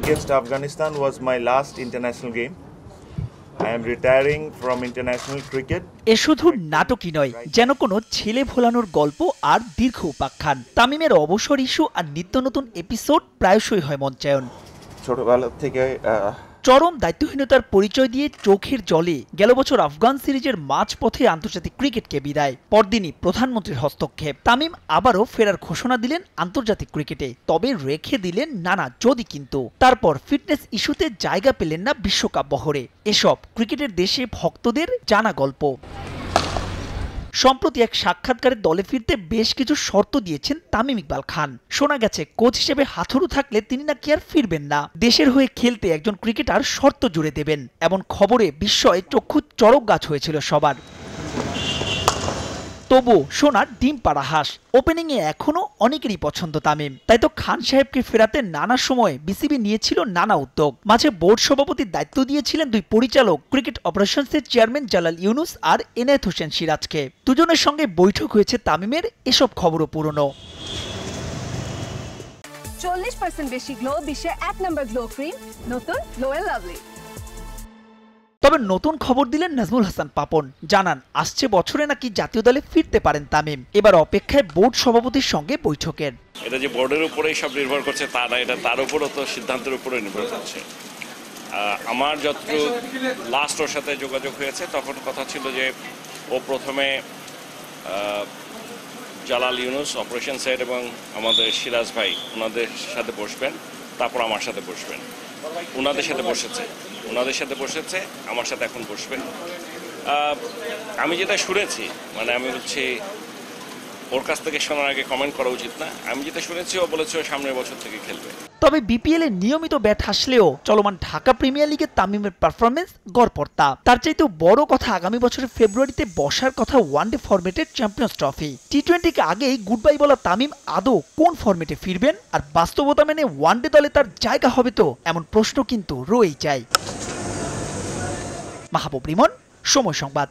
against Afghanistan was my last international game. I am retiring from international cricket. এ শুধু নাটকই নয়, যেন কোনো ছেলে ভোলানোর গল্প আর দীর্ঘ উপাখ্যান। তামিমের অবসর ইস্যু আর নিত্য নতুন এপিসোড প্রায়শই হয় মঞ্চায়ন। ছোটবেলা থেকে চরম দায়িত্বহীনতার পরিচয় দিয়ে চোখের জলে গেল বছর আফগান সিরিজের মাঝপথে আন্তর্জাতিক ক্রিকেটকে বিদায়। পরদিনই প্রধানমন্ত্রীর হস্তক্ষেপ, তামিম আবারও ফেরার ঘোষণা দিলেন আন্তর্জাতিক ক্রিকেটে, তবে রেখে দিলেন নানা যদি কিন্তু। তারপর ফিটনেস ইস্যুতে জায়গা পেলেন না বিশ্বকাপ বহরে। এসব ক্রিকেটের দেশে ভক্তদের জানা গল্প। সম্প্রতি এক সাক্ষাৎকারে দলে ফিরতে বেশ কিছু শর্ত দিয়েছেন তামিম ইকবাল খান। শোনা গেছে কোচ হিসেবে হাথুরু থাকলে তিনি নাকি আর ফিরবেন না, দেশের হয়ে খেলতে একজন ক্রিকেটার শর্ত জুড়ে দেবেন। এমন খবরে বিস্ময়ে চক্ষু চড়ক গাছ হয়েছিল সবার। তবু সোনার ডিম পাড়া হাঁস, ওপেনিংয়ে এখনো অনেকেরই পছন্দ তামিম। তাই তো খান সাহেবকে ফেরাতে নানা সময় বিসিবি নিয়েছিল নানা উদ্যোগ। মাঝে বোর্ড সভাপতির দায়িত্ব দিয়েছিলেন দুই পরিচালক, ক্রিকেট অপারেশনসের চেয়ারম্যান জালাল ইউনুস আর এনায়েত হোসেন সিরাজকে। দুজনের সঙ্গে বৈঠক হয়েছে তামিমের, এসব খবরও পুরনো। 40% বেশি গ্লো, বিশ্বের 1 নম্বর গ্লো ক্রিম, নতুন গ্লো এন্ড লাভলি। তবে নতুন খবর দিলেন নাজমুল হাসান পাপন, জানান আসছে বছরে নাকি জাতীয় দলে ফিরতে পারেন তামিম। এবার অপেক্ষায় বোর্ড সভাপতির সঙ্গে বৈঠকের। এটা যে বোর্ডের উপরেই সব নির্ভর করছে তা না, এটা তার উপরও তো সিদ্ধান্তের উপরে নির্ভর করছে। আমার যতটুকু লাস্ট ওর সাথে যোগাযোগ হয়েছে তখন কথা ছিল যে ও প্রথমে জালাল ইউনুস অপারেশন সাইড এবং আমাদের সিরাজ ভাই ওনাদের সাথে বসবেন, তারপর আমার সাথে বসবেন। ওনাদের সাথে বসেছে, আমার সাথে এখন বসবেন। আমি যেটা শুনেছি, মানে আমি বলছি ওর কাছ থেকে শোনার আগে কমেন্ট করা উচিত না। আমি যেটা শুনেছি ও বলেছে ও সামনের বছর থেকে খেলবে। তবে বিপিএল এ নিয়মিত ব্যাট হাসলেও চলমান ঢাকা প্রিমিয়ার লিগে তামিমের পারফরমেন্স গড়পড়তা। তার চাইতেও বড় কথা আগামী বছরের ফেব্রুয়ারিতে বসার কথা ওয়ানডে ফরম্যাটের চ্যাম্পিয়ন্স ট্রফি। টি-20কে আগেই গুড বাই বলা তামিম আদৌ কোন ফরম্যাটে ফিরবেন, আর বাস্তবতা মেনে ওয়ানডে দলে তার জায়গা হবে তো, এমন প্রশ্ন কিন্তু রয়েই যায়। মাহবুব রিমন, সময় সংবাদ।